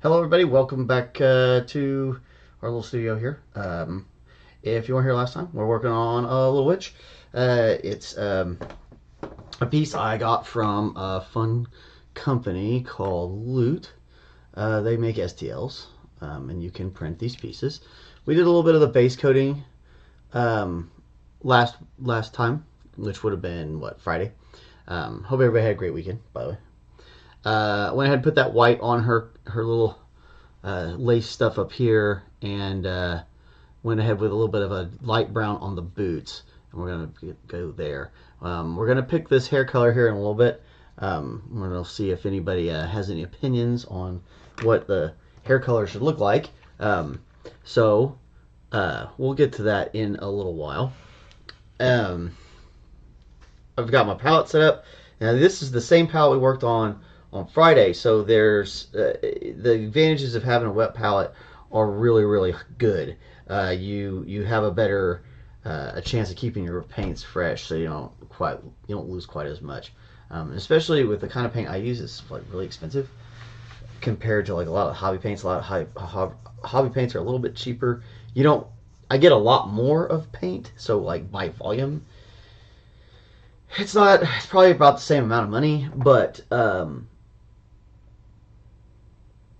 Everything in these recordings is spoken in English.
Hello, everybody. Welcome back to our little studio here. If you weren't here last time, we're working on a little witch. It's a piece I got from a fun company called Loot. They make STLs, and you can print these pieces. We did a little bit of the base coating last time, which would have been Friday. Hope everybody had a great weekend, by the way. Went ahead and put that white on her little lace stuff up here, and went ahead with a little bit of a light brown on the boots, and we're gonna go there. We're gonna pick this hair color here in a little bit. We're gonna see if anybody has any opinions on what the hair color should look like. So we'll get to that in a little while. I've got my palette set up. Now this is the same palette we worked on Friday, so there's the advantages of having a wet palette are really good. You have a better a chance of keeping your paints fresh, so you don't lose quite as much. Especially with the kind of paint I use, it's like really expensive compared to like a lot of hobby paints. A lot of hobby paints are a little bit cheaper. I get a lot more of paint, so like by volume, it's probably about the same amount of money, but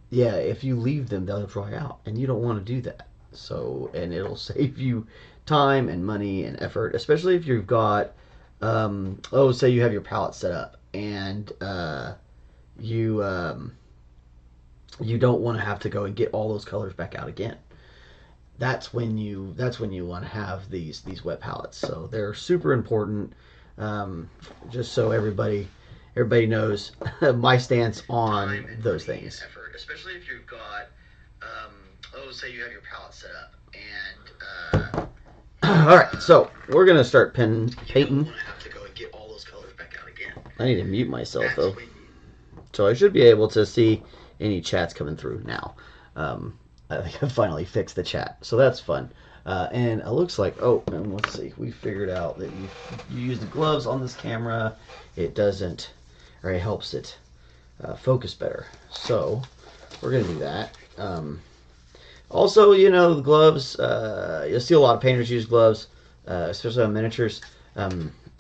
yeah, if you leave them, they'll dry out, and you don't want to do that. So, and it'll save you time and money and effort, especially if you've got, say you have your palette set up, and you don't want to have to go and get all those colors back out again. That's when you want to have these wet palettes. So they're super important. Just so everybody knows my stance on those things. Effort, especially if you've got, say you have your palette set up, and all right, so we're gonna start painting. You don't want to have to go and get all those colors back out again. I need to mute myself though, so I should be able to see any chats coming through now. I think I finally fixed the chat, so that's fun. And it looks like, and let's see, we figured out that you use the gloves on this camera, it doesn't, or it helps it focus better. So we're going to do that. Also, the gloves, you'll see a lot of painters use gloves, especially on miniatures.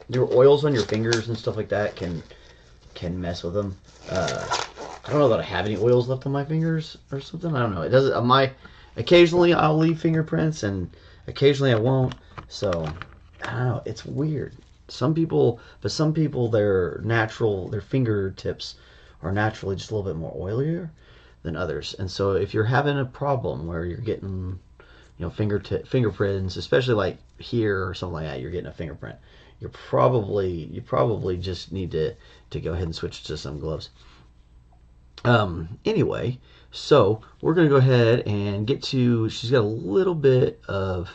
Your oils on your fingers and stuff like that can mess with them. I don't know that I have any oils left on my fingers or something. I don't know. It doesn't. Occasionally I'll leave fingerprints, and occasionally I won't. So I don't know. It's weird. Some people, their fingertips are naturally just a little bit more oilier than others. And so if you're having a problem where you're getting, fingerprints, especially like here or something like that, you're getting a fingerprint, you probably just need to go ahead and switch to some gloves. Anyway, so we're going to go ahead and she's got a little bit of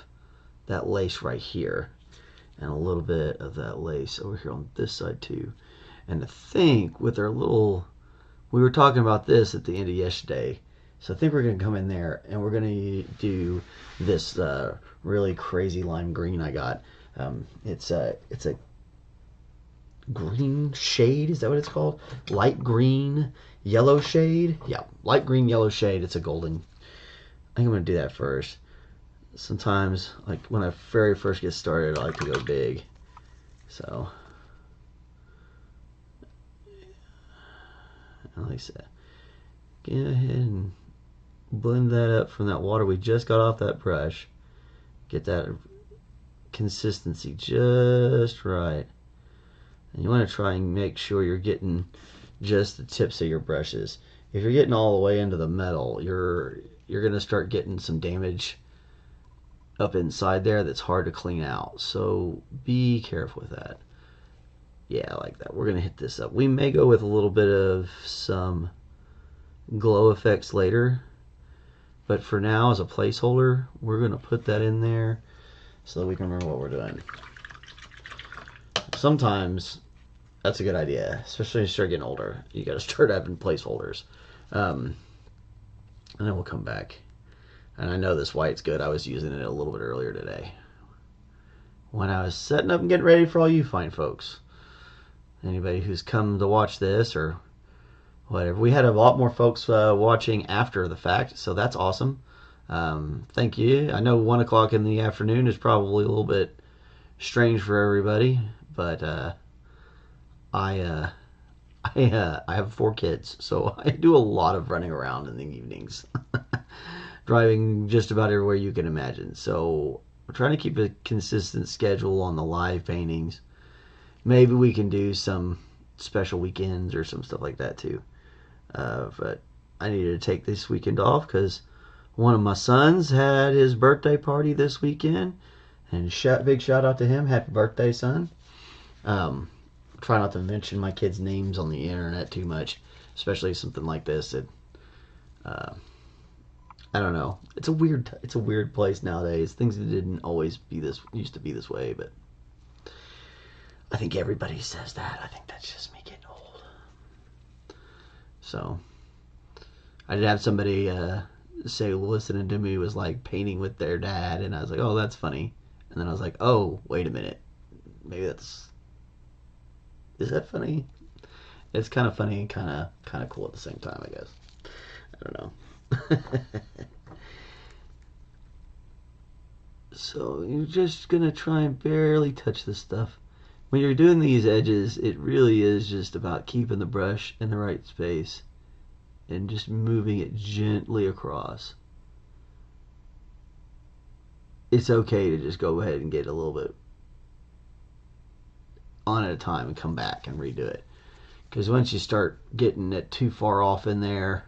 that lace right here, and a little bit of that lace over here on this side too. And I think with our we were talking about this at the end of yesterday, so I think we're going to come in there and we're going to do this really crazy lime green I got. It's a green shade, is that what it's called? Light green yellow shade. Yeah, light green yellow shade. It's a golden. I think I'm gonna do that first. Sometimes, like when I very first get started, I like to go big. So like I said, go ahead and blend that up from that water we just got off that brush. Get that consistency just right. And you want to try and make sure you're getting just the tips of your brushes. If you're getting all the way into the metal, you're going to start getting some damage up inside there that's hard to clean out. So be careful with that. Yeah, like that. We're going to hit this up. We may go with a little bit of some glow effects later, but for now, as a placeholder, we're going to put that in there so that we can remember what we're doing. Sometimes that's a good idea, especially when you start getting older. You got to start having placeholders. And then we'll come back. And I know this white's good. I was using it a little bit earlier today when I was setting up and getting ready for all you fine folks. Anybody who's come to watch this or whatever. We had a lot more folks watching after the fact, so that's awesome. Thank you. I know 1 o'clock in the afternoon is probably a little bit strange for everybody, but I I have 4 kids, so I do a lot of running around in the evenings, driving just about everywhere you can imagine. So we're trying to keep a consistent schedule on the live paintings. Maybe we can do some special weekends or some stuff like that too. But I needed to take this weekend off because one of my sons had his birthday party this weekend, and big shout out to him. Happy birthday, son. Try not to mention my kids' names on the internet too much, especially something like this. I don't know. It's a weird place nowadays. Things that didn't always used to be this way, but I think everybody says that. I think that's just me getting old. So I did have somebody say listening to me was like painting with their dad, and I was like, oh, that's funny. And then I was like, oh, wait a minute. Maybe is that funny? It's kind of funny and kind of cool at the same time, I guess. I don't know. So you're just gonna try and barely touch this stuff. When you're doing these edges, it really is just about keeping the brush in the right space and just moving it gently across. It's okay to just go ahead and get a little bit on at a time and come back and redo it. Because once you start getting it too far off in there,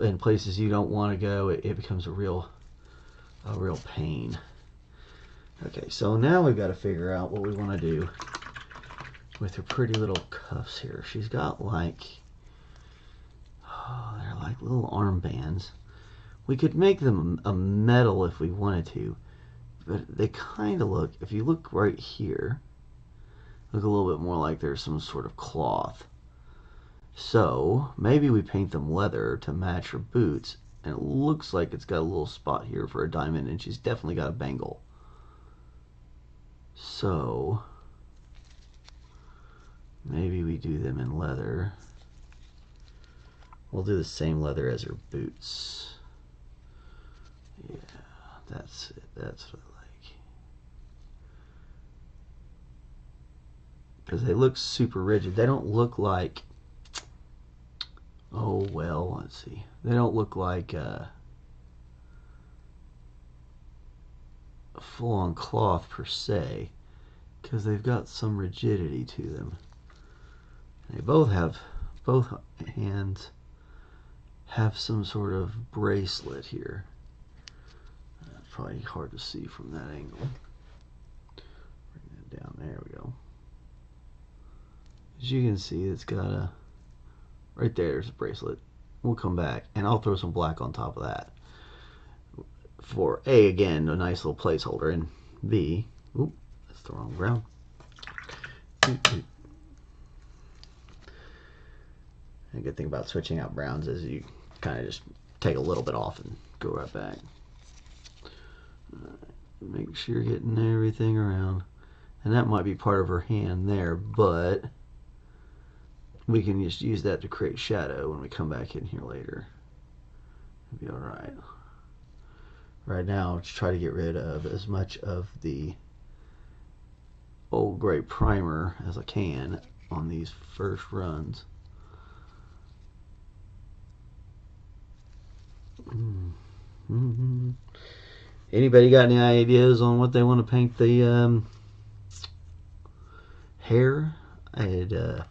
in places you don't want to go, it becomes a real pain. Okay, so now we've got to figure out what we want to do with her pretty little cuffs here. She's got like, oh, they're like little armbands. We could make them a metal if we wanted to, but they kind of look, if you look right here, look a little bit more like there's some sort of cloth. So maybe we paint them leather to match her boots, and it looks like it's got a little spot here for a diamond, and she's definitely got a bangle. So maybe we do them in leather. We'll do the same leather as her boots. Yeah, that's it. That's what I like. Because they look super rigid. They don't look like, oh well, let's see. They don't look like full-on cloth per se, because they've got some rigidity to them. They both hands have some sort of bracelet here. Probably hard to see from that angle. Bring that down. There we go. As you can see, it's got a, right there's a bracelet. We'll come back and I'll throw some black on top of that for A, again, a nice little placeholder, and B, oop, that's the wrong brown. The good thing about switching out browns is you kind of just take a little bit off and go right back. Make sure you're getting everything around, and that might be part of her hand there, but we can just use that to create shadow when we come back in here later. It'll be all right. Right now, let's try to get rid of as much of the old gray primer as I can on these first runs. Anybody got any ideas on what they want to paint the hair? I had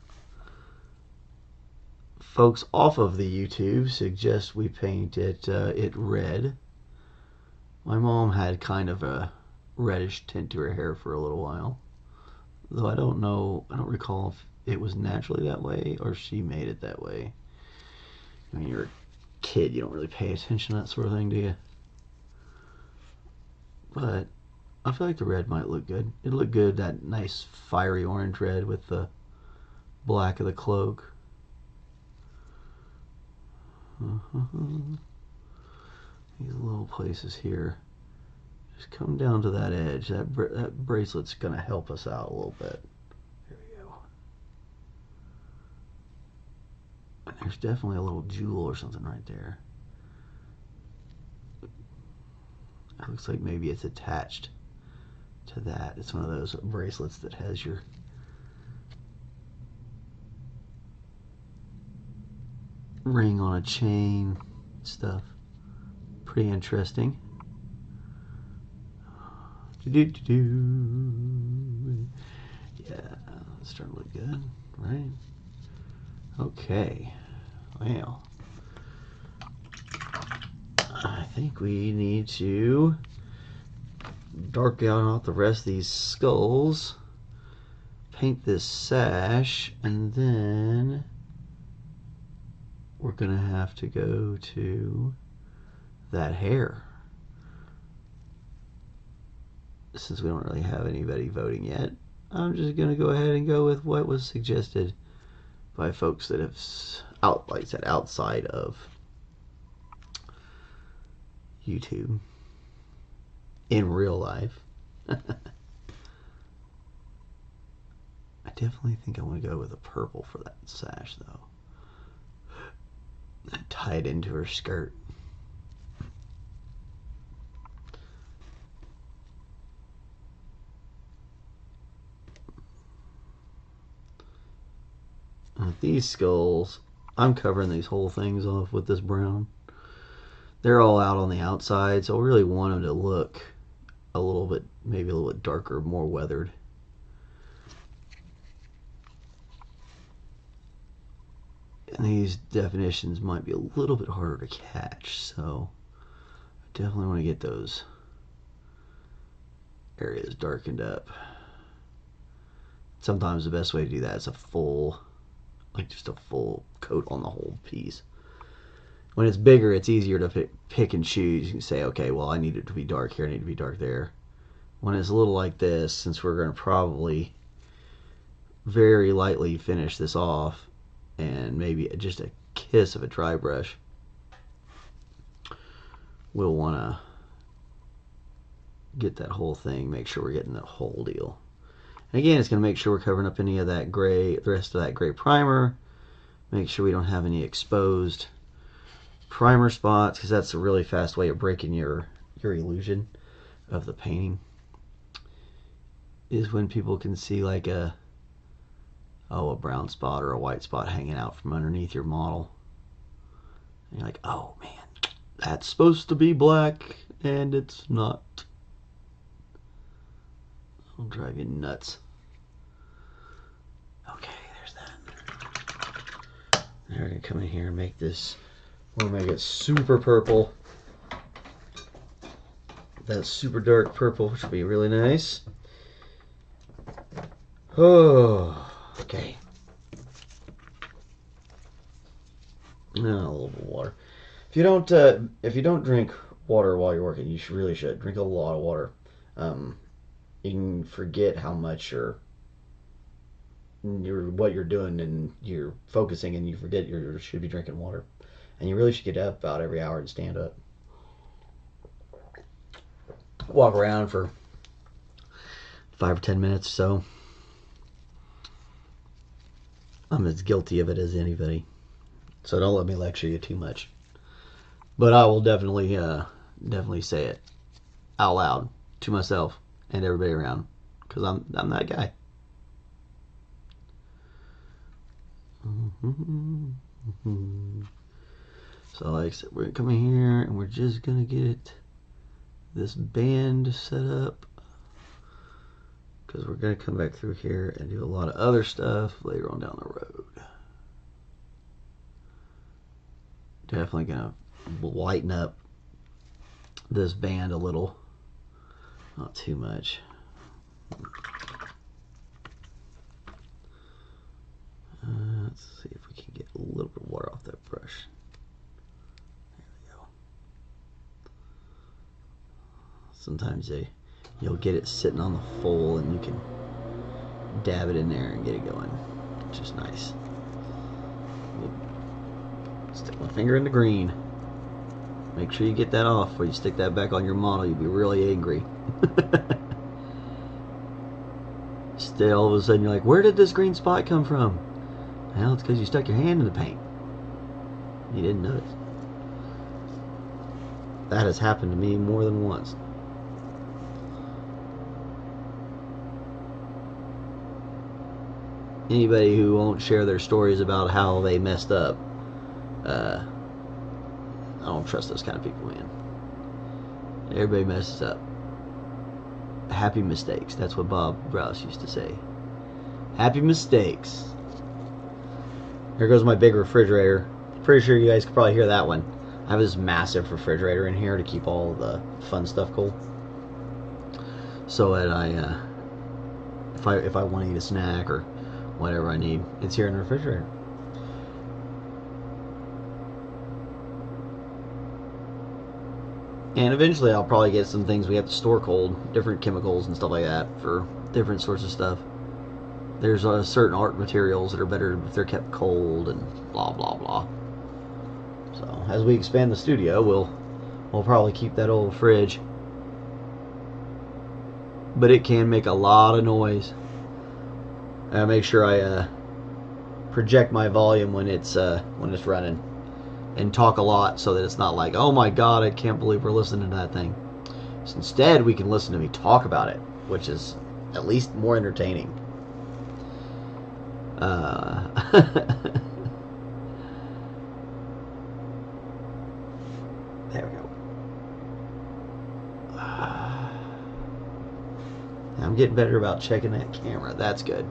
folks off of the YouTube suggest we paint it red. My mom had kind of a reddish tint to her hair for a little while, though I don't recall if it was naturally that way or she made it that way. I mean, you're a kid, you don't really pay attention to that sort of thing, do you? But I feel like the red might look good. It'd look good, that nice fiery orange red with the black of the cloak. These little places here, just come down to that edge. That bracelet's going to help us out a little bit. Here we go. There's definitely a little jewel or something right there. It looks like maybe it's attached to that. It's one of those bracelets that has your ring on a chain stuff. Pretty interesting. Yeah, it's starting to look good, right? Okay, well, I think we need to dark out the rest of these skulls, paint this sash, and then we're gonna have to go to that hair. Since we don't really have anybody voting yet, I'm just gonna go ahead and go with what was suggested by folks that have, like I said, outside of YouTube in real life. I definitely think I want to go with a purple for that sash, though. And tie it into her skirt. With these skulls, I'm covering these whole things off with this brown. They're all out on the outside, so I really want them to look a little bit, maybe a little bit darker, more weathered. And these definitions might be a little bit harder to catch, so I definitely want to get those areas darkened up. Sometimes the best way to do that is a full, like just a full coat on the whole piece. When it's bigger, it's easier to pick and choose. You can say, okay, well, I need it to be dark here, I need it to be dark there. When it's a little like this, since we're going to probably very lightly finish this off, and maybe just a kiss of a dry brush, we'll want to get that whole thing, make sure we're getting the whole deal. And again, it's going to make sure we're covering up any of that gray, the rest of that gray primer. Make sure we don't have any exposed primer spots, because that's a really fast way of breaking your illusion of the painting, is when people can see like a brown spot or a white spot hanging out from underneath your model. And you're like, oh man, that's supposed to be black and it's not. It'll drive you nuts. Okay, there's that. Now we're gonna come in here and make this, we'll make it super purple. That super dark purple, which will be really nice. Oh, okay. Now a little bit of water. If you don't drink water while you're working, you really should drink a lot of water. You can forget how much what you're doing, and you're focusing, and you forget you should be drinking water. And you really should get up about every hour and stand up. Walk around for 5 or 10 minutes or so. I'm as guilty of it as anybody, so don't let me lecture you too much. But I will definitely say it out loud to myself and everybody around, because I'm that guy. So like I said, we're gonna come in here and we're just gonna get this band set up, because we're gonna come back through here and do a lot of other stuff later on down the road. Definitely gonna lighten up this band a little, not too much. Let's see if we can get a little bit of water off that brush. There we go. Sometimes you'll get it sitting on the fold and you can dab it in there and get it going, which is nice. Stick my finger in the green. Make sure you get that off before you stick that back on your model. You'll be really angry. Still, all of a sudden you're like, where did this green spot come from? Well, it's because you stuck your hand in the paint. You didn't notice. That has happened to me more than once. Anybody who won't share their stories about how they messed up, I don't trust those kind of people, man. Everybody messes up. Happy mistakes. That's what Bob Rouse used to say. Happy mistakes. Here goes my big refrigerator. Pretty sure you guys could probably hear that one. I have this massive refrigerator in here to keep all the fun stuff cold. So that if I want to eat a snack or whatever I need, it's here in the refrigerator. And eventually I'll probably get some things we have to store cold, different chemicals and stuff like that for different sorts of stuff. There's certain art materials that are better if they're kept cold and blah blah blah. So as we expand the studio, we'll probably keep that old fridge. But it can make a lot of noise. I make sure I project my volume when it's running, and talk a lot so that it's not like, oh my god, I can't believe we're listening to that thing. So instead, we can listen to me talk about it, which is at least more entertaining. There we go. I'm getting better about checking that camera. That's good.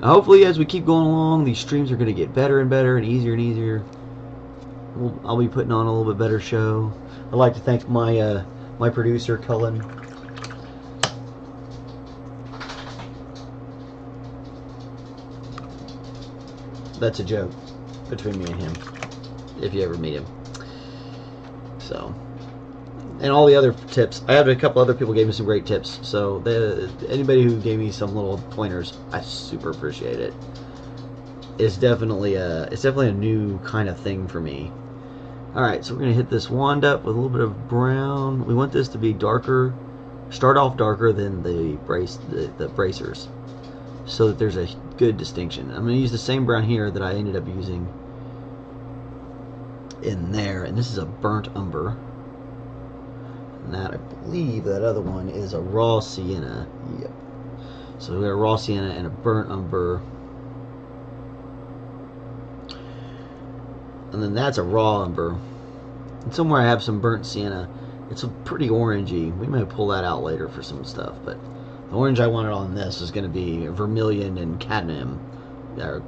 Hopefully, as we keep going along, these streams are going to get better and better and easier. I'll be putting on a little bit better show. I'd like to thank my my producer, Cullen. That's a joke between me and him, if you ever meet him. So, and all the other tips. I have a couple other people gave me some great tips. So anybody who gave me some little pointers, I super appreciate it. It's definitely a new kind of thing for me. All right, so we're gonna hit this wand up with a little bit of brown. We want this to be darker, start off darker than the bracers, so that there's a good distinction. I'm gonna use the same brown here that I ended up using in there, and this is a burnt umber. And that, I believe that other one is a raw sienna. Yep. So we got a raw sienna and a burnt umber. And then that's a raw umber. And somewhere I have some burnt sienna. It's a pretty orangey. We may pull that out later for some stuff, but the orange I wanted on this is going to be vermilion and cadmium. Or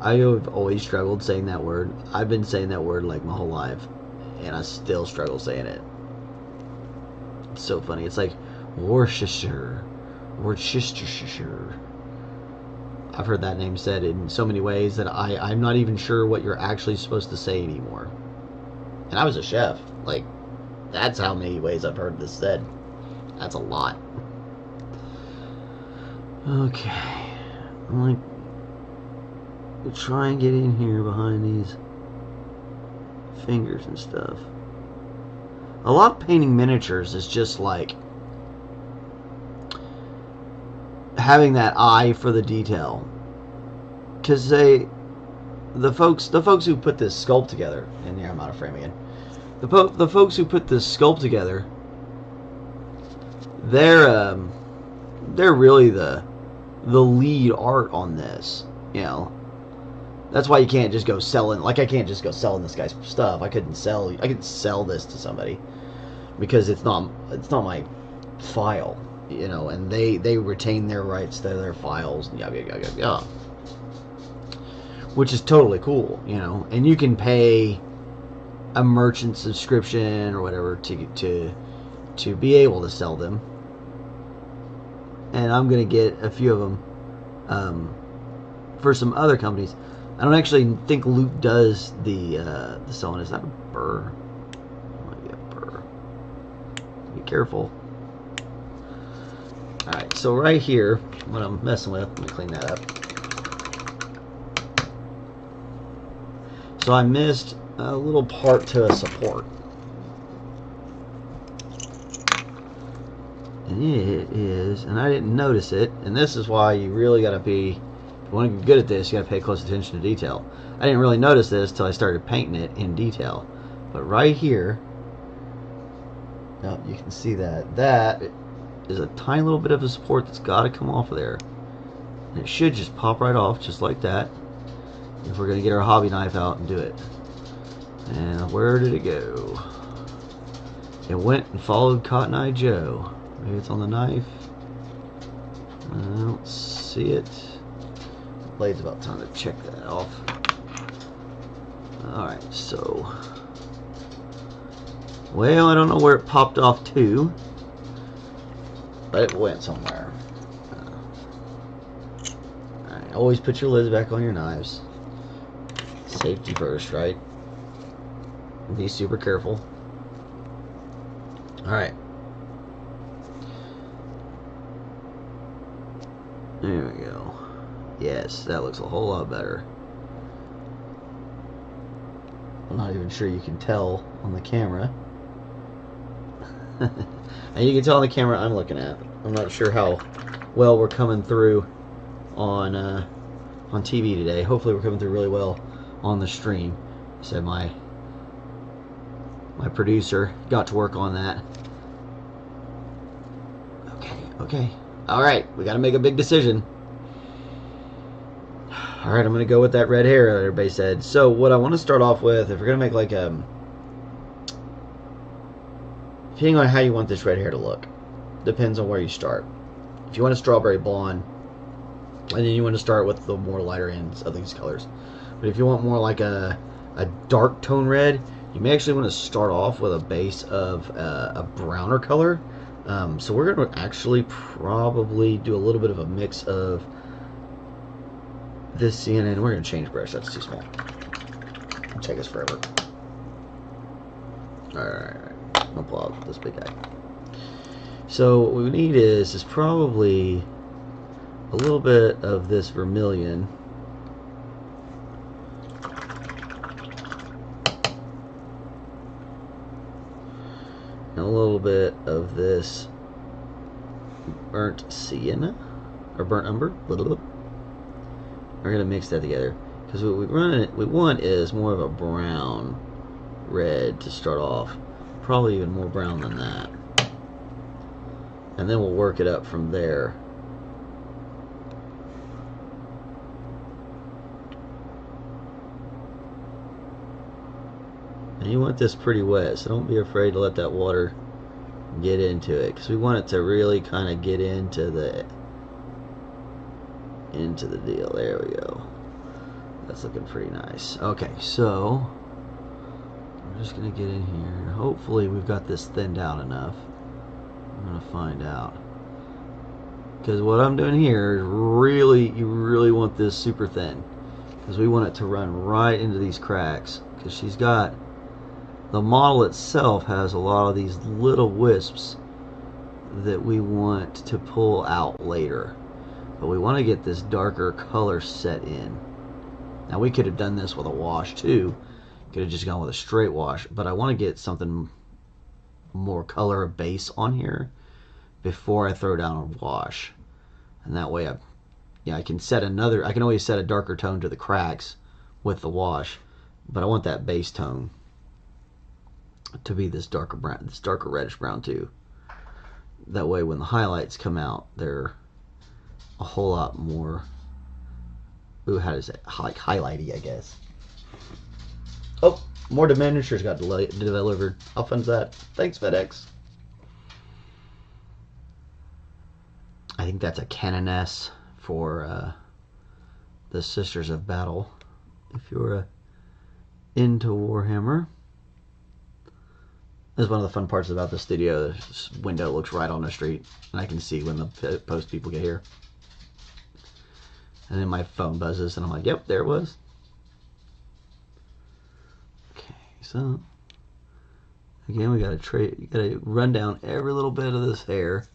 I have always struggled saying that word. I've been saying that word like my whole life, and I still struggle saying it. It's so funny. It's like Worcestershire. I've heard that name said in so many ways that I'm not even sure what you're actually supposed to say anymore. And I was a chef. Like, that's how many ways I've heard this said. That's a lot. Okay. I'm like, we'll try and get in here behind these fingers and stuff. A lot of painting miniatures is just like having that eye for the detail, because the folks who put this sculpt together, and yeah, I'm out of frame again. The folks who put this sculpt together, they're really the lead art on this. You know, that's why you can't just go selling. Like, I can't just go selling this guy's stuff. I couldn't sell this to somebody because it's not my file. You know, and they retain their rights to their files, yeah, which is totally cool, you know. And you can pay a merchant subscription or whatever to be able to sell them. And I'm gonna get a few of them for some other companies. I don't actually think Loot does the selling. Is that a burr? That might be a burr. Be careful. Alright, so right here, what I'm messing with, let me clean that up. So I missed a little part to a support. And it is, and I didn't notice it, and this is why you really gotta be, if you want to be good at this, you gotta pay close attention to detail. I didn't really notice this till I started painting it in detail. But right here, now you can see that is a tiny little bit of a support that's got to come off of there. And it should just pop right off, just like that, if we're going to get our hobby knife out and do it. And where did it go? It went and followed Cotton Eye Joe. Maybe it's on the knife. I don't see it. The blade's about time to check that off. Alright, so... well, I don't know where it popped off to, but it went somewhere. Alright, always put your lids back on your knives. Safety first, right? Be super careful. Alright. There we go. Yes, that looks a whole lot better. I'm not even sure you can tell on the camera. And you can tell on the camera I'm looking at. I'm not sure how well we're coming through on TV today. Hopefully we're coming through really well on the stream. So my producer got to work on that. Okay. Alright, we gotta make a big decision. Alright, I'm gonna go with that red hair that everybody said. So what I want to start off with, if we're gonna make like depending on how you want this red hair to look, depends on where you start. If you want a strawberry blonde, and then you want to start with the more lighter ends of these colors. But if you want more like a dark tone red, you may actually want to start off with a base of a browner color. So we're going to actually probably do a little bit of a mix of this cyan, and we're going to change brush. That's too small. It'll take us forever. Alright. I'll pull out this big guy. So what we need is probably a little bit of this vermilion. And a little bit of this burnt sienna or burnt umber. We're gonna mix that together because what we want is more of a brown red to start off. Probably even more brown than that. And then we'll work it up from there. And you want this pretty wet, so don't be afraid to let that water get into it, because we want it to really kind of get into the deal. There we go. That's looking pretty nice. Okay, so we're just gonna get in here, and hopefully we've got this thinned out enough. I'm gonna find out, because what I'm doing here is you really want this super thin, because we want it to run right into these cracks, because she's got, the model itself has a lot of these little wisps that we want to pull out later, but we want to get this darker color set in. Now we could have done this with a wash too, could have just gone with a straight wash, but I want to get something more color base on here before I throw down a wash, and that way I can set another, I can always set a darker tone to the cracks with the wash, but I want that base tone to be this darker brown, this darker reddish brown too. That way when the highlights come out, they're a whole lot more, ooh, how does it, like highlighty, I guess. Oh, more diminishers got delivered. How fun's that? Thanks, FedEx. I think that's a Canoness for the Sisters of Battle. If you're into Warhammer. This is one of the fun parts about the studio. This window looks right on the street, and I can see when the post people get here. And then my phone buzzes, and I'm like, yep, there it was. Okay, so again, we got to run down every little bit of this hair.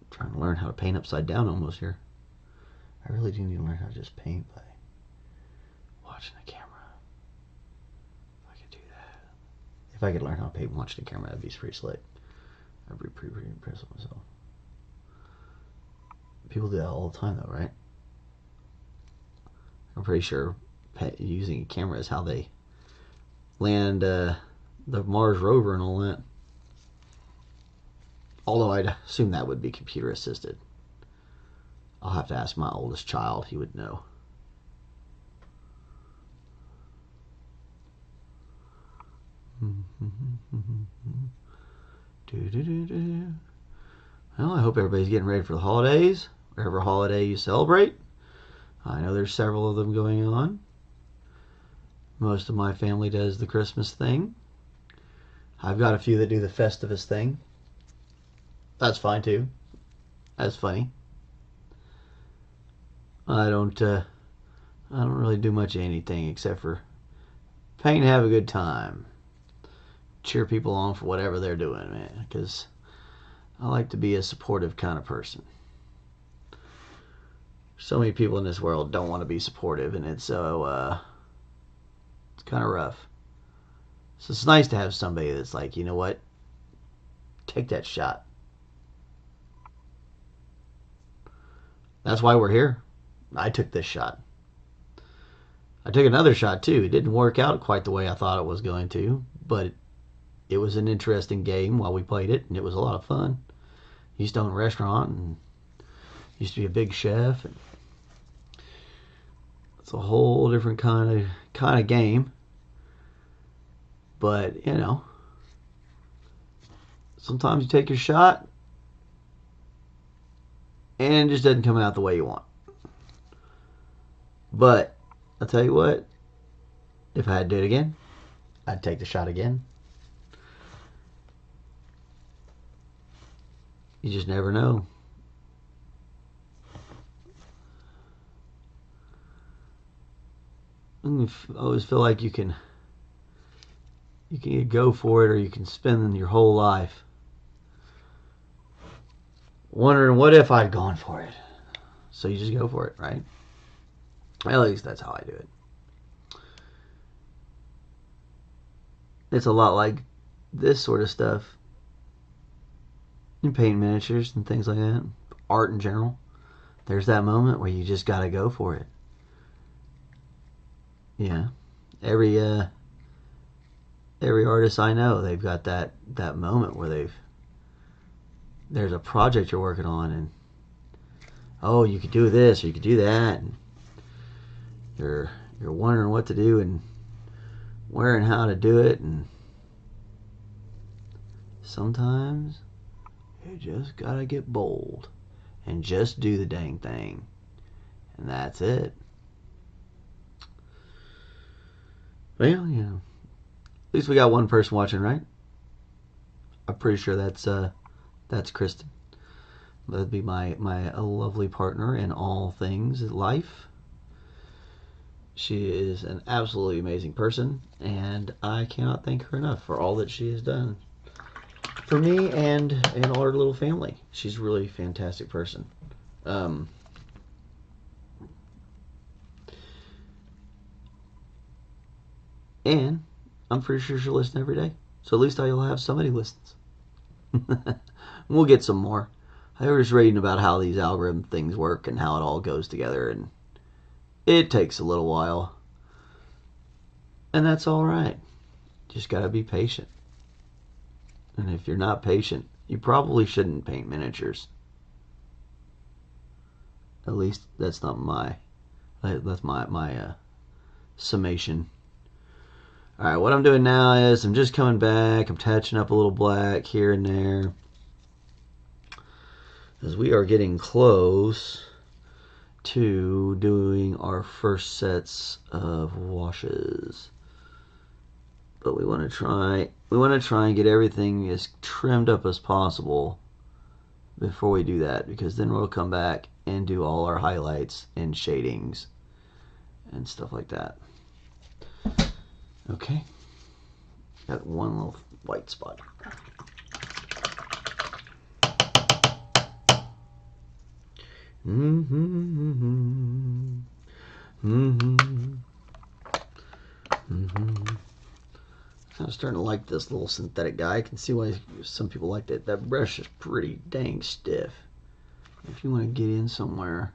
I'm trying to learn how to paint upside down almost here. I really do need to learn how to just paint by watching the camera. If I could learn how to paint watching the camera, that'd be pretty slick. I'd be pretty impressed with myself. People do that all the time, though, right? I'm pretty sure using a camera is how they land the Mars rover and all that. Although I'd assume that would be computer assisted. I'll have to ask my oldest child. He would know. Well, I hope everybody's getting ready for the holidays. Whatever holiday you celebrate. I know there's several of them going on. Most of my family does the Christmas thing. I've got a few that do the Festivus thing. That's fine too. That's funny. I don't really do much of anything except for paint and have a good time. Cheer people on for whatever they're doing, man. Because I like to be a supportive kind of person. So many people in this world don't want to be supportive, and it's kind of rough. So it's nice to have somebody that's like, you know what? Take that shot. That's why we're here. I took this shot. I took another shot too. It didn't work out quite the way I thought it was going to, but it was an interesting game while we played it, and it was a lot of fun. Used to own a restaurant and used to be a big chef. And it's a whole different kind of game. But, you know, sometimes you take your shot and it just doesn't come out the way you want. But I'll tell you what, if I had to do it again, I'd take the shot again. You just never know. I always feel like you can go for it, or you can spend your whole life wondering what if I'd gone for it. So you just go for it, right? At least that's how I do it. It's a lot like this sort of stuff. You paint miniatures and things like that. Art in general. There's that moment where you just gotta go for it. Yeah. Every artist I know, they've got that moment where there's a project you're working on, and oh, you could do this or you could do that, and you're wondering what to do and where and how to do it, and sometimes you just gotta get bold and just do the dang thing, and that's it. Well, you know, at least we got one person watching, right? I'm pretty sure that's Kristen. That'd be my lovely partner in all things life. She is an absolutely amazing person, and I cannot thank her enough for all that she has done for me and all our little family. She's a really fantastic person. And I'm pretty sure she'll listen every day. So at least I'll have somebody who listens. We'll get some more. I was reading about how these algorithm things work and how it all goes together, and it takes a little while. And that's all right. Just gotta be patient. And if you're not patient, you probably shouldn't paint miniatures. At least that's not my summation. Alright, what I'm doing now is I'm just coming back. I'm touching up a little black here and there, as we are getting close to doing our first sets of washes. But we want to try and get everything as trimmed up as possible before we do that, because then we'll come back and do all our highlights and shadings and stuff like that. Okay, got one little white spot. kind of starting to like this little synthetic guy. I can see why some people liked it. That brush is pretty dang stiff. If you want to get in somewhere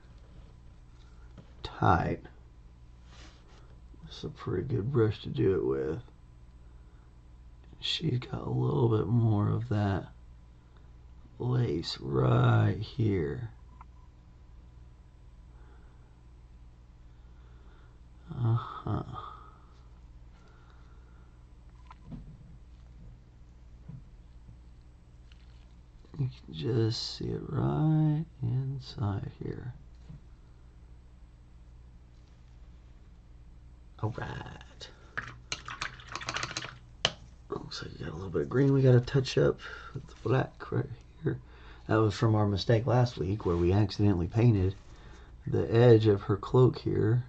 tight, it's a pretty good brush to do it with. She's got a little bit more of that lace right here. You can just see it right inside here. All right. Looks like you got a little bit of green we got to touch up with the black right here. That was from our mistake last week where we accidentally painted the edge of her cloak here.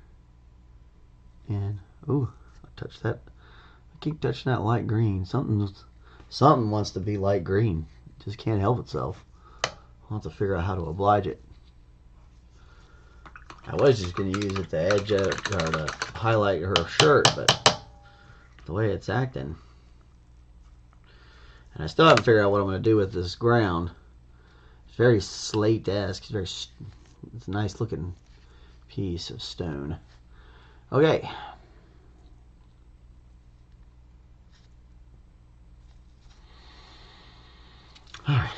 And, ooh, I touched that. I keep touching that light green. Something wants to be light green. It just can't help itself. I'll have to figure out how to oblige it. I was just going to use it to edge it or to highlight her shirt, but the way it's acting. And I still haven't figured out what I'm going to do with this ground. It's very slate-esque. It's a nice looking piece of stone. Okay. Alright.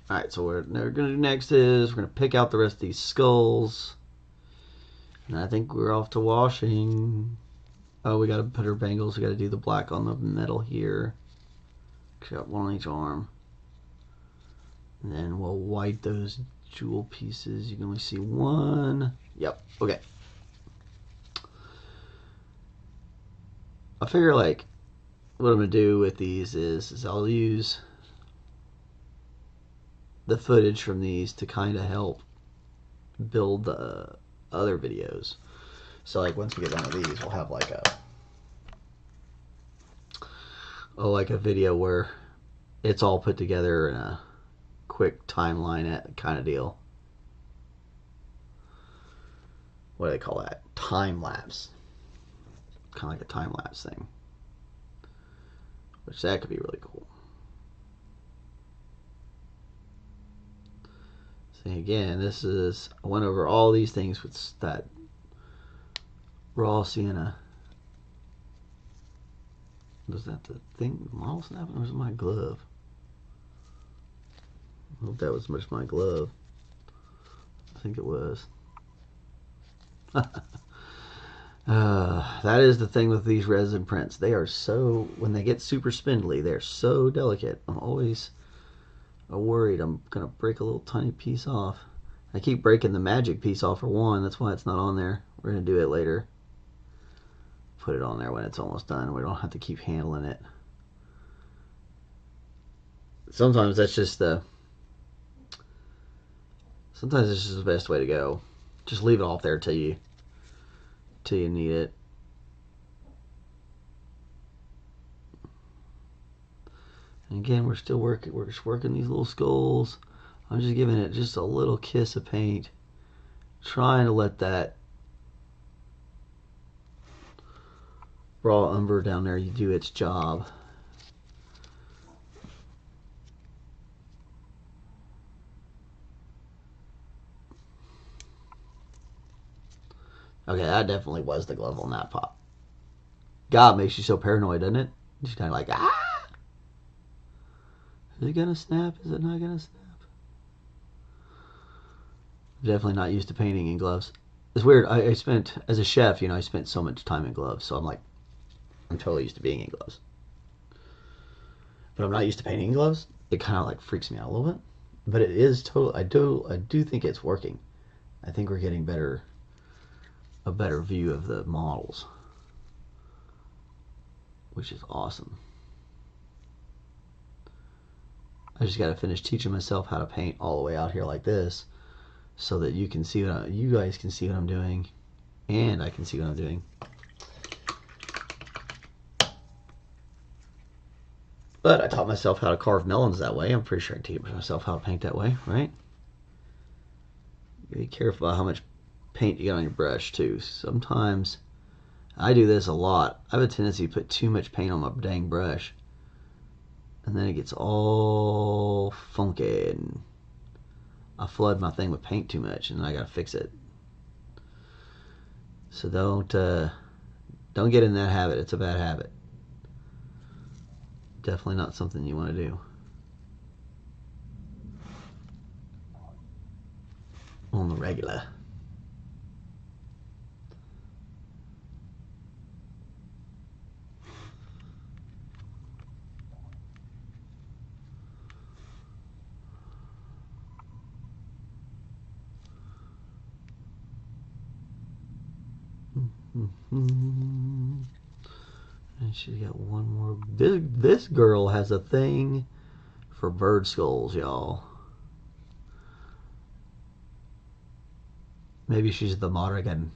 Alright, so what we're going to do next is we're going to pick out the rest of these skulls. And I think we're off to washing. Oh, we got to put her bangles. We got to do the black on the metal here. Got one on each arm. And then we'll white those jewel pieces. You can only see one. Yep. Okay. I figure like what I'm gonna do with these is I'll use the footage from these to kind of help build the other videos. So like once we get done with these, we'll have like a video where it's all put together in a quick timeline kind of deal. What do they call that? Time lapse. Kind of like a time lapse thing. Which that could be really cool. See again, this is, I went over all these things with that raw sienna. Was that the thing? Model snapping, or was it my glove? I hope that was much my glove. I think it was. That is the thing with these resin prints. They are so, when they get super spindly, they're so delicate. I'm always worried I'm going to break a little tiny piece off. I keep breaking the magic piece off for one. That's why it's not on there. We're going to do it later. Put it on there when it's almost done. We don't have to keep handling it. Sometimes that's just the... Sometimes this is the best way to go. Just leave it off there till you need it. And again, we're still working. We're just working these little skulls. I'm just giving it just a little kiss of paint, trying to let that raw umber down there do its job. Okay, that definitely was the glove on that pop. God, makes you so paranoid, doesn't it? Just kind of like, ah! Is it gonna snap? Is it not gonna snap? I'm definitely not used to painting in gloves. It's weird. I spent, as a chef, you know, I spent so much time in gloves, so I'm like, I'm totally used to being in gloves. But I'm not used to painting in gloves. It kind of like freaks me out a little bit. But it is total. I do think it's working. I think we're getting a better view of the models, which is awesome. I just got to finish teaching myself how to paint all the way out here like this, so that you can see what you guys can see what I'm doing, and I can see what I'm doing. But I taught myself how to carve melons that way. I'm pretty sure I can teach myself how to paint that way, right? Be careful about how much paint you get on your brush too. Sometimes I do this a lot. I have a tendency to put too much paint on my dang brush, and then it gets all funky, and I flood my thing with paint too much, and then I gotta fix it. So don't get in that habit. It's a bad habit. Definitely not something you want to do on the regular. And she's got one more. This girl has a thing for bird skulls, y'all. Maybe she's the Morrigan.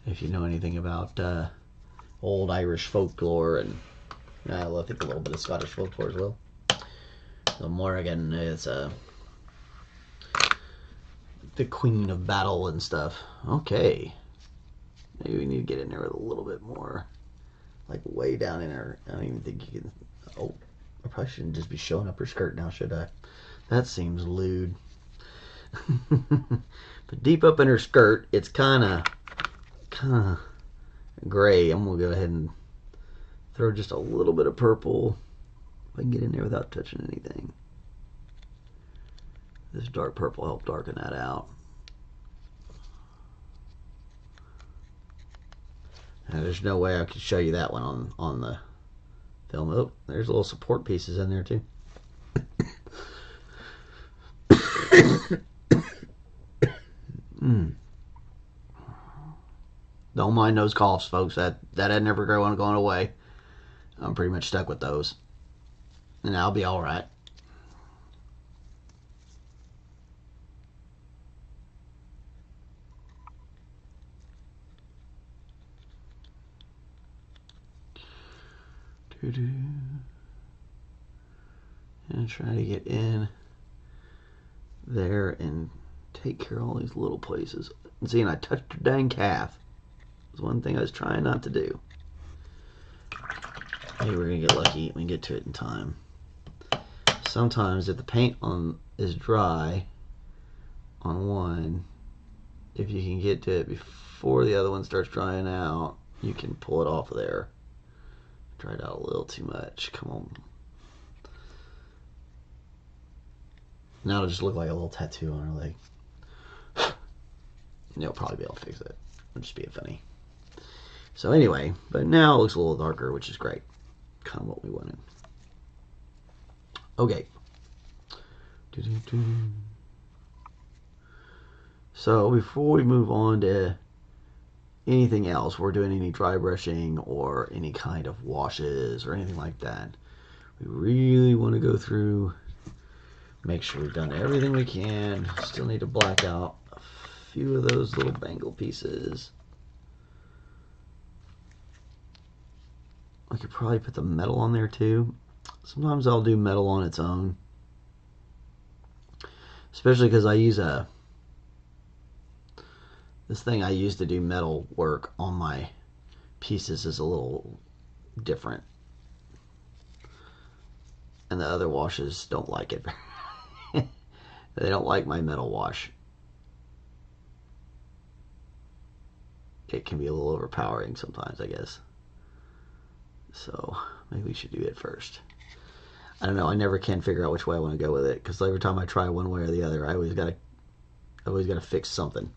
If you know anything about old Irish folklore, and I think a little bit of Scottish folklore as well. The Morrigan is the queen of battle and stuff. Okay. Maybe we need to get in there with a little bit more. Like way down in her. I don't even think you can. Oh, I probably shouldn't just be showing up her skirt now, should I? That seems lewd. But deep up in her skirt, it's kind of gray. I'm going to go ahead and throw just a little bit of purple. If I can get in there without touching anything. This dark purple helped darken that out. Now, there's no way I could show you that one on the film. Oh, there's little support pieces in there too. Don't mind those coughs, folks. That had never going away. I'm pretty much stuck with those, and I'll be all right. And try to get in there and take care of all these little places. And see, and I touched her dang calf. That's one thing I was trying not to do. Maybe we're gonna get lucky and get to it in time. Sometimes if the paint is dry on one, if you can get to it before the other one starts drying out, you can pull it off of there. Dried out a little too much. Come on. Now it'll just look like a little tattoo on her leg. You'll probably be able to fix it. I'm just being funny. So anyway, but now it looks a little darker, which is great. Kind of what we wanted. Okay. So before we move on to anything else, we're doing any dry brushing or any kind of washes or anything like that, we really want to go through, make sure we've done everything we can. Still need to black out a few of those little bangle pieces. I could probably put the metal on there too. Sometimes I'll do metal on its own, especially because I use this thing I use to do metal work on my pieces is a little different, and the other washes don't like it. They don't like my metal wash. It can be a little overpowering sometimes, I guess. So maybe we should do it first. I don't know. I never can figure out which way I want to go with it, because every time I try one way or the other, I always gotta fix something.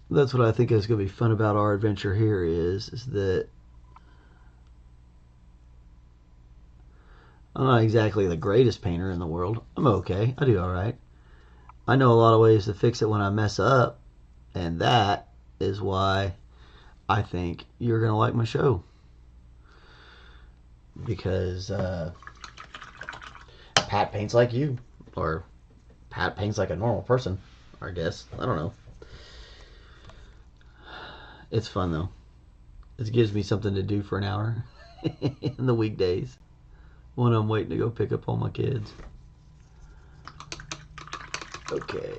That's what I think is going to be fun about our adventure here is that I'm not exactly the greatest painter in the world. I'm okay. I do all right. I know a lot of ways to fix it when I mess up, and that is why I think you're going to like my show. Because Pat paints like you, or Pat paints like a normal person, I guess. I don't know. It's fun though. It gives me something to do for an hour in the weekdays when I'm waiting to go pick up all my kids. Okay,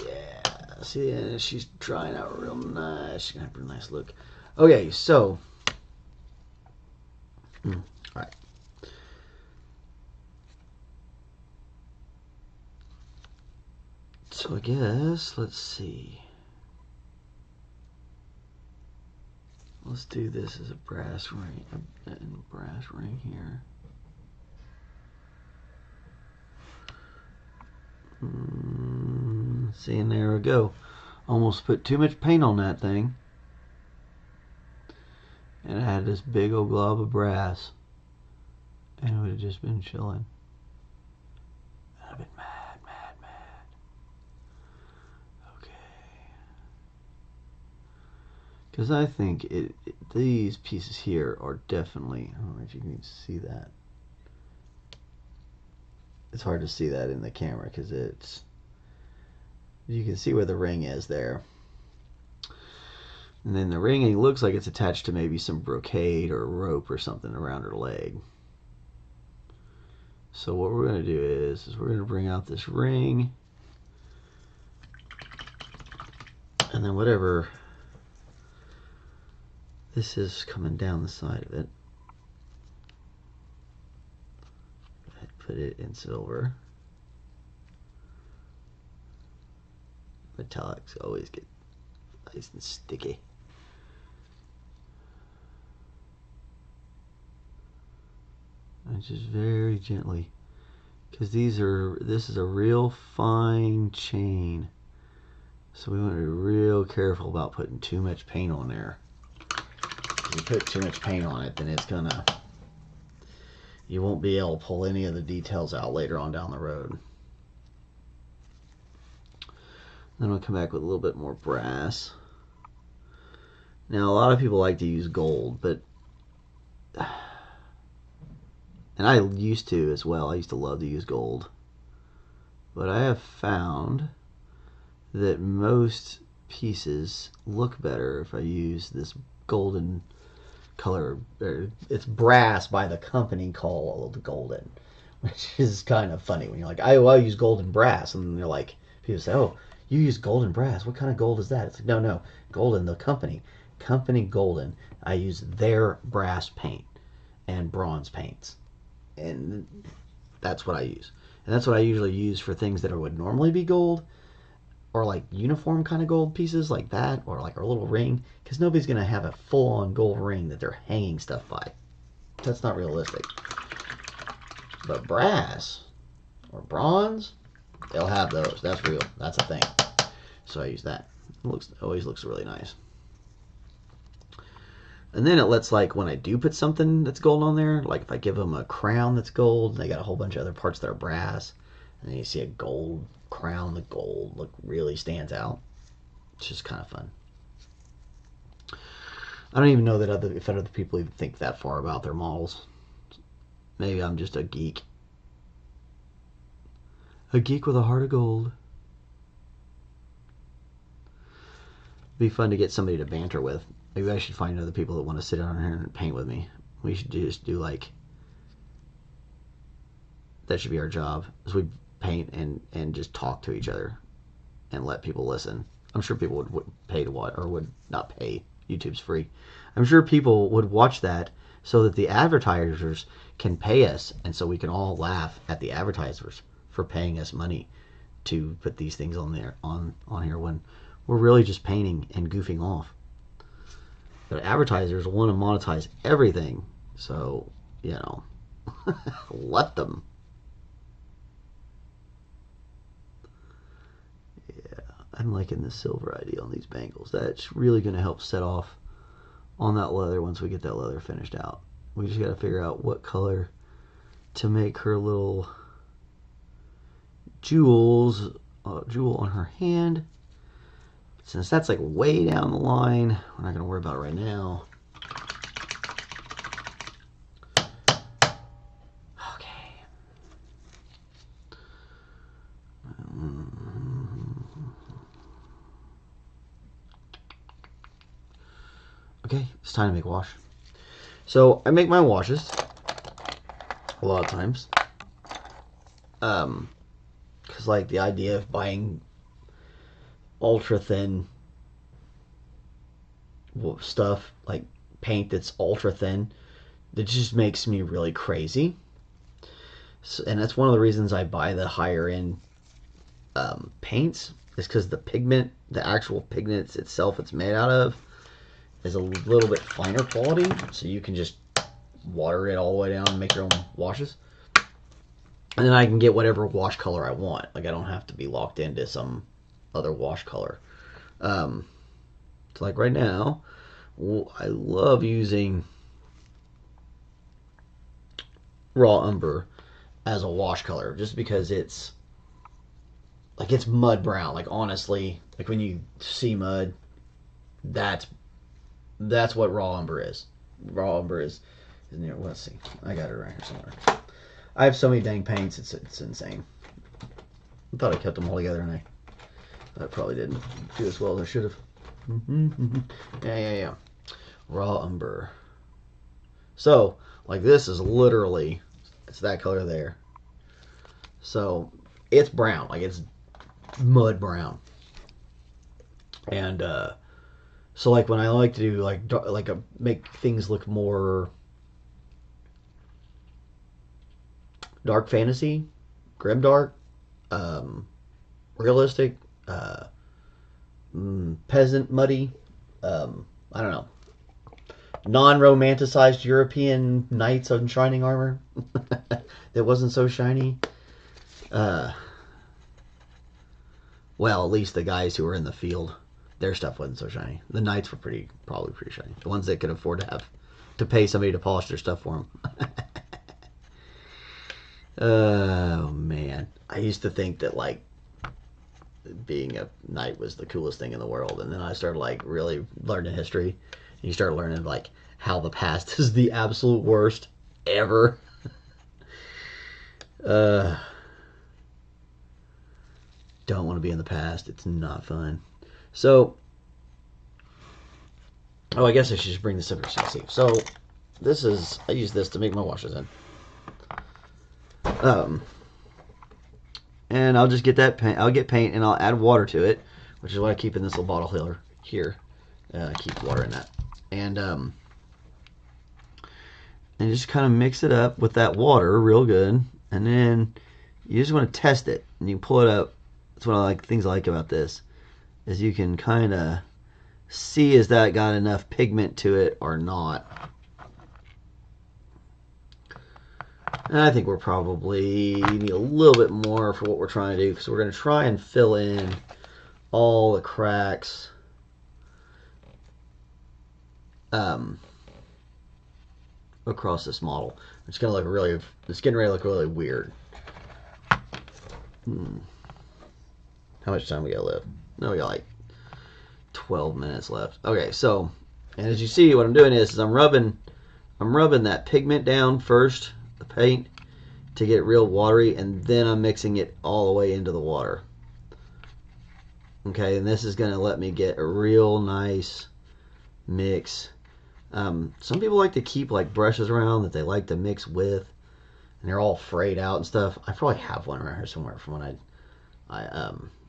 yeah. See, she's drying out real nice. She's gonna have a real nice look. Okay, so, all right. So I guess let's see. Let's do this as a brass ring, brass ring here. See, and there we go. Almost put too much paint on that thing. And it had this big old glob of brass. And it would have just been chilling. I'd have been mad, mad, mad. Okay. Because I think these pieces here are definitely, I don't know if you can even see that. It's hard to see that in the camera because it's, you can see where the ring is there. And then the ringing looks like it's attached to maybe some brocade or rope or something around her leg. So what we're going to do is we're going to bring out this ring. And then whatever this is coming down the side of it, put it in silver. Metallics always get nice and sticky. And just very gently, because this is a real fine chain, so we want to be real careful about putting too much paint on there. If you put too much paint on it, then it's gonna, you won't be able to pull any of the details out later on down the road. Then we'll come back with a little bit more brass. Now a lot of people like to use gold, but and I used to as well. I used to love to use gold. But I have found that most pieces look better if I use this golden color. It's brass by the company called Golden, which is kind of funny when you're like, I use gold and brass. And they're like, people say, oh, you use gold and brass. What kind of gold is that? It's like, no, Golden, the company. Company Golden. I use their brass paint and bronze paints. And that's what I use. And that's what I usually use for things that would normally be gold, or like uniform kind of gold pieces like that, or like a little ring, because nobody's going to have a full-on gold ring that they're hanging stuff by. That's not realistic. But brass or bronze, they'll have those. That's real. That's a thing. So I use that. It always looks really nice. And then it lets, like, when I do put something that's gold on there, like if I give them a crown that's gold, and they got a whole bunch of other parts that are brass, and then you see a gold crown, the gold really stands out. It's just kind of fun. I don't even know that if other people even think that far about their models. Maybe I'm just a geek. A geek with a heart of gold. It'd be fun to get somebody to banter with. Maybe I should find other people that want to sit down here and paint with me. We should just do like, that should be our job, is we paint and just talk to each other and let people listen. I'm sure people would pay to watch, or would not pay. YouTube's free. I'm sure people would watch that so that the advertisers can pay us, and so we can all laugh at the advertisers for paying us money to put these things on there on here when we're really just painting and goofing off. But advertisers want to monetize everything, so, you know, let them. Yeah, I'm liking the silver idea on these bangles. That's really going to help set off on that leather once we get that leather finished out. We just got to figure out what color to make her little jewel on her hand. Since that's like way down the line, we're not going to worry about it right now. Okay. Okay, it's time to make a wash. So I make my washes a lot of times. Because because like the idea of buying ultra thin stuff, like paint that's ultra thin, that just makes me really crazy. So, and that's one of the reasons I buy the higher end paints, is because the pigment, the actual pigment itself it's made out of, is a little bit finer quality, so you can just water it all the way down and make your own washes. And then I can get whatever wash color I want. Like, I don't have to be locked into some other wash color. So like right now, I love using raw umber as a wash color, just because it's like, it's mud brown. Like, honestly, like when you see mud, that's what raw umber is. Raw umber is near. Let's see, I got it right here somewhere. I have so many dang paints, it's insane. I thought I kept them all together, and I probably didn't do as well as I should have. Yeah. Raw umber. So, like, this is literally, it's that color there. So, it's brown. Like, it's mud brown. And, so, like, when I like to do, like make things look more dark fantasy, grimdark, realistic, peasant, muddy, I don't know, non-romanticized European knights in shining armor that wasn't so shiny. Well, at least the guys who were in the field, their stuff wasn't so shiny. The knights were probably pretty shiny. The ones that could afford to pay somebody to polish their stuff for them. Oh man, I used to think that like being a knight was the coolest thing in the world, and then I started like really learning history, and you start learning like how the past is the absolute worst ever. Don't want to be in the past. It's not fun. So, I guess I should just bring this up here so you see. So, I use this to make my washes in. And I'll just get that paint. I'll get paint and I'll add water to it, which is what I keep in this little bottle here. I keep water in that, and just kind of mix it up with that water real good, and then you just want to test it, and you pull it up. That's one of the things I like about this, is you can kind of see, is that got enough pigment to it or not. And I think we're probably need a little bit more for what we're trying to do, because we're going to try and fill in all the cracks across this model. It's going to look really, it's getting ready to look really weird. How much time we got left? No, we got like 12 minutes left. Okay, so, and as you see, what I'm doing is I'm rubbing that pigment down first, the paint, to get it real watery, and then I'm mixing it all the way into the water. Okay, and this is going to let me get a real nice mix. Some people like to keep like brushes around that they like to mix with, and they're all frayed out and stuff. I probably have one around here somewhere from when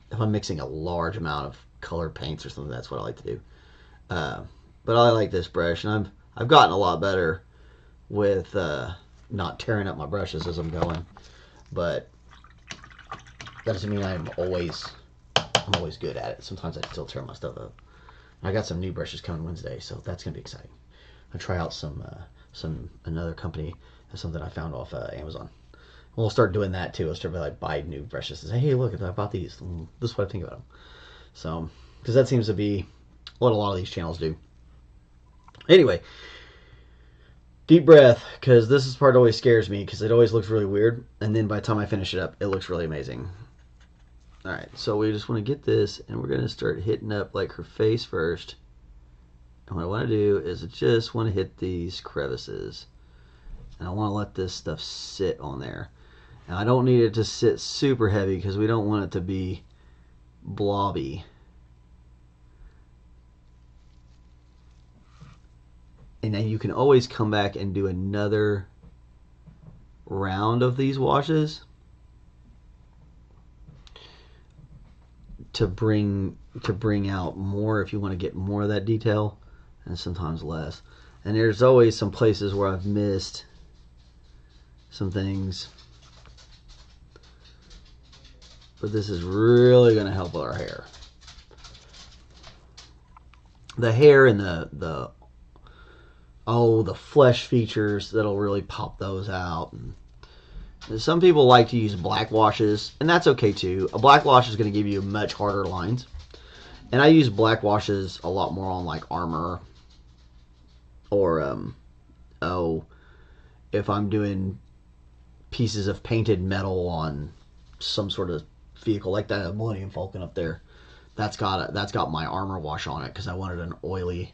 if I'm mixing a large amount of colored paints or something, that's what I like to do. But I like this brush, and I've gotten a lot better with not tearing up my brushes as I'm going, but that doesn't mean I'm always good at it. Sometimes I still tear my stuff up. I got some new brushes coming Wednesday, so that's gonna be exciting. I'll try out another company, something I found off Amazon. We'll start doing that too. I'll start like buy new brushes and say, hey, look, I bought these. This is what I think about them. So, because that seems to be what a lot of these channels do. Anyway, deep breath, because this part always scares me, because it always looks really weird, and then by the time I finish it up, it looks really amazing. Alright, so we just want to get this, and we're going to start hitting up like her face first. And what I want to do is I just want to hit these crevices, and I want to let this stuff sit on there. And I don't need it to sit super heavy, because we don't want it to be blobby. And then you can always come back and do another round of these washes. to bring out more if you want to get more of that detail, and sometimes less. And there's always some places where I've missed some things, but this is really going to help with our hair. The hair and the flesh features, that'll really pop those out. And some people like to use black washes, and that's okay too. A black wash is going to give you much harder lines, and I use black washes a lot more on like armor, or if I'm doing pieces of painted metal on some sort of vehicle like that Millennium Falcon up there. That's got my armor wash on it because I wanted an oily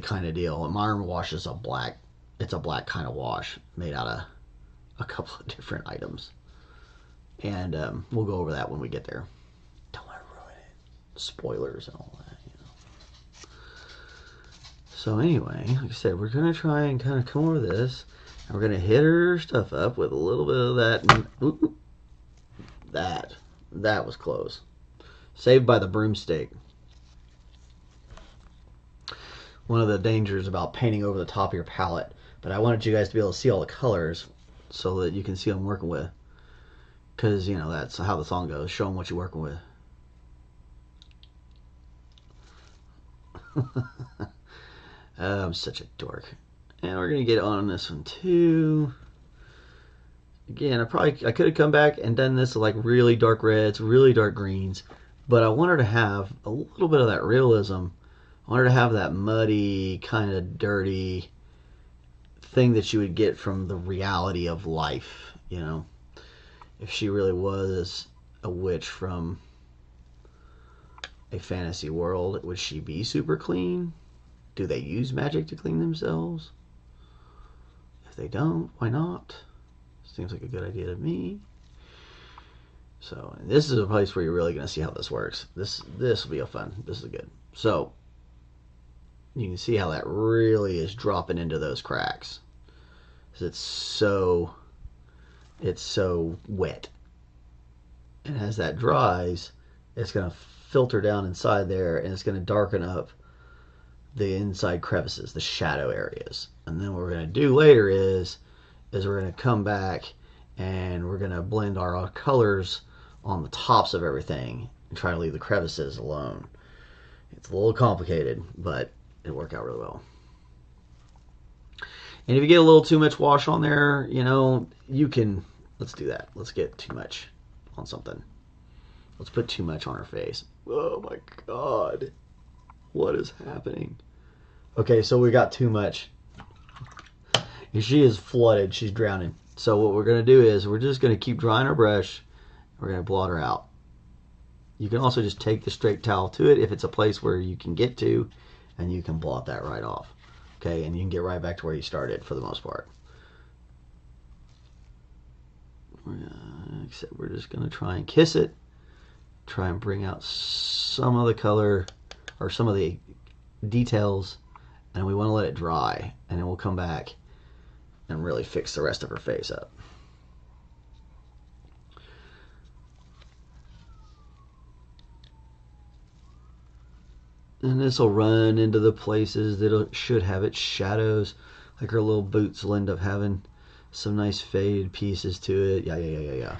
kind of deal. And my armor wash is it's a black kind of wash made out of a couple of different items. And we'll go over that when we get there. Don't want to ruin it. Spoilers and all that, you know. So anyway, like I said, we're gonna try and kind of come over this, and we're gonna hit her stuff up with a little bit of that. Ooh, that was close. Saved by the broomstick. One of the dangers about painting over the top of your palette, but I wanted you guys to be able to see all the colors so that you can see what I'm working with. Because, you know, that's how the song goes. Show them what you're working with. I'm such a dork. And we're going to get on this one too. Again, I could have come back and done this with like really dark reds, really dark greens. But I wanted to have a little bit of that realism. I wanted to have that muddy, kind of dirty thing that you would get from the reality of life, you know. If she really was a witch from a fantasy world, would she be super clean? Do they use magic to clean themselves? If they don't, why not? Seems like a good idea to me. So this is a place where you're really going to see how this works. This will be a fun. This is good. So you can see how that really is dropping into those cracks. Because it's so wet. And as that dries, it's going to filter down inside there, and it's going to darken up the inside crevices, the shadow areas. And then what we're going to do later is we're going to come back and we're going to blend our colors on the tops of everything and try to leave the crevices alone. It's a little complicated, but it'll work out really well. And if you get a little too much wash on there, you know, you can, let's do that. Let's get too much on something. Let's put too much on her face. Oh my God. What is happening? Okay, so we got too much. She is flooded. She's drowning. So what we're going to do is we're just going to keep drying our brush. We're going to blot her out. You can also just take the straight towel to it if it's a place where you can get to, and you can blot that right off. Okay, and you can get right back to where you started for the most part. Except we're just going to try and kiss it. Try and bring out some of the color or some of the details, and we want to let it dry, and then we'll come back and really fix the rest of her face up. And this will run into the places that it should have its shadows, like her little boots will end up having some nice faded pieces to it. Yeah.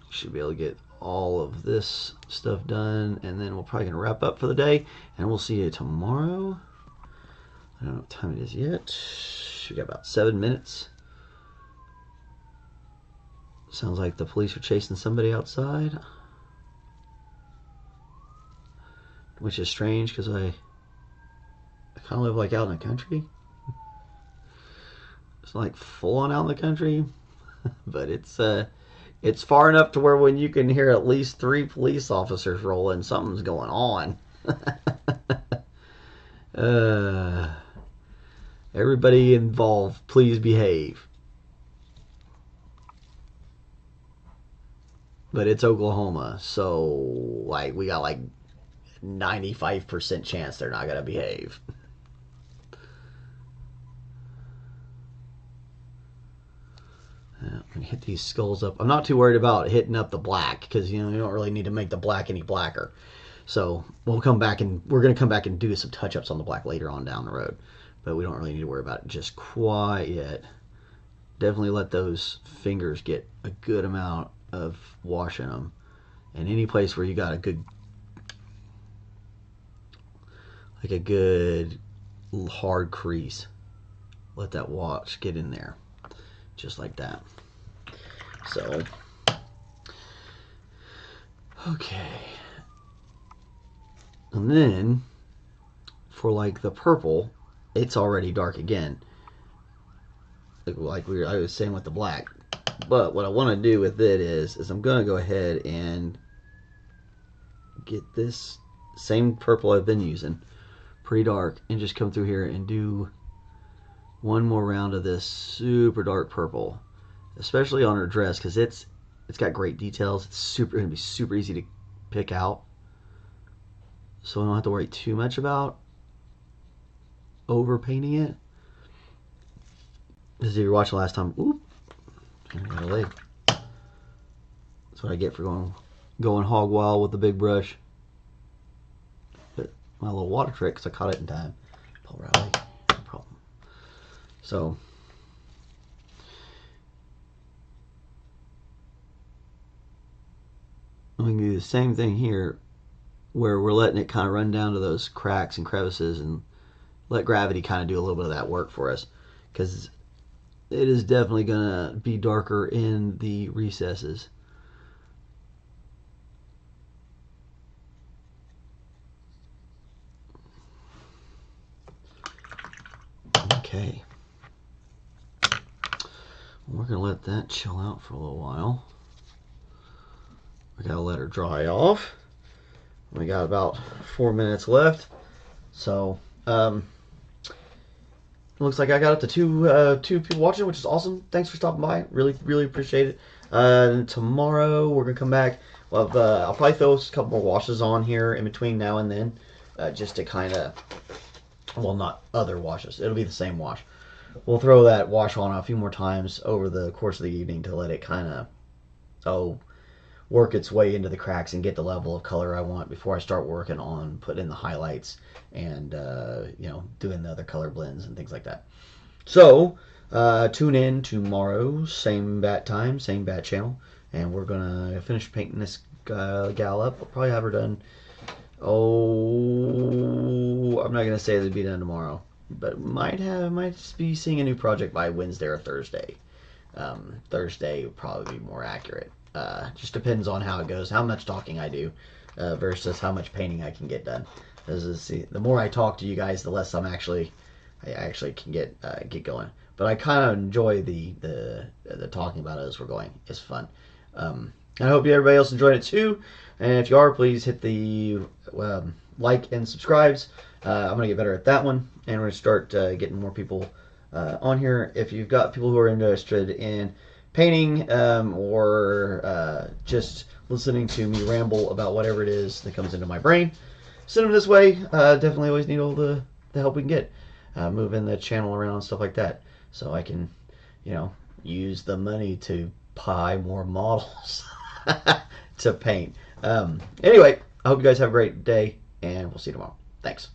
Should be able to get all of this stuff done, and then we're probably gonna wrap up for the day, and we'll see you tomorrow. I don't know what time it is yet. We got about 7 minutes. Sounds like the police are chasing somebody outside, which is strange because I kind of live like out in the country. It's like full on out in the country, but it's far enough to where when you can hear at least 3 police officers rolling, something's going on. Everybody involved, please behave. But it's Oklahoma, so like we got like 95% chance they're not gonna behave. I'm hit these skulls up. I'm not too worried about hitting up the black because you don't really need to make the black any blacker. So we're going to come back and do some touch-ups on the black later on down the road, but we don't really need to worry about it just quite yet. Definitely let those fingers get a good amount of wash in them, and any place where you got a good hard crease, let that wash get in there, just like that. So, okay. And then, for like the purple, it's already dark again. Like I was saying with the black. But what I want to do with it is I'm going to go ahead and get this same purple I've been using, pretty dark, and just come through here and do one more round of this super dark purple, especially on her dress because it's got great details. It's going to be super easy to pick out, so I don't have to worry too much about over painting it. As if you're watching last time, oop, I got a leg. That's what I get for going hog wild with the big brush. But my little water trick, because I caught it in time. Pull Riley, no problem. So I'm going to do the same thing here, where we're letting it kind of run down to those cracks and crevices and let gravity kind of do a little bit of that work for us, because it is definitely going to be darker in the recesses. Okay. We're going to let that chill out for a little while. We got to let her dry off. We got about 4 minutes left. So, looks like I got up to two people watching, which is awesome. Thanks for stopping by. Really, really appreciate it. Tomorrow we're gonna come back. I'll probably throw a couple more washes on here in between now and then, just to kind of, well, not other washes. It'll be the same wash. We'll throw that wash on a few more times over the course of the evening to let it kind of work its way into the cracks and get the level of color I want before I start working on putting in the highlights and doing the other color blends and things like that. So tune in tomorrow, same bat time, same bat channel, and we're gonna finish painting this gal up. I'll probably have her done. I'm not gonna say it'll be done tomorrow, but might be seeing a new project by Wednesday or Thursday. Thursday would probably be more accurate. Just depends on how it goes, how much talking I do versus how much painting I can get done. The more I talk to you guys, the less I actually can get going. But I kind of enjoy the talking about it as we're going. It's fun. I hope everybody else enjoyed it too. And if you are, please hit the like and subscribes. I'm gonna get better at that one, and we're gonna start getting more people on here. If you've got people who are interested in painting or just listening to me ramble about whatever it is that comes into my brain, send them this way. Definitely always need all the help we can get, moving the channel around and stuff like that, so I can use the money to buy more models to paint. Anyway, I hope you guys have a great day, and we'll see you tomorrow. Thanks.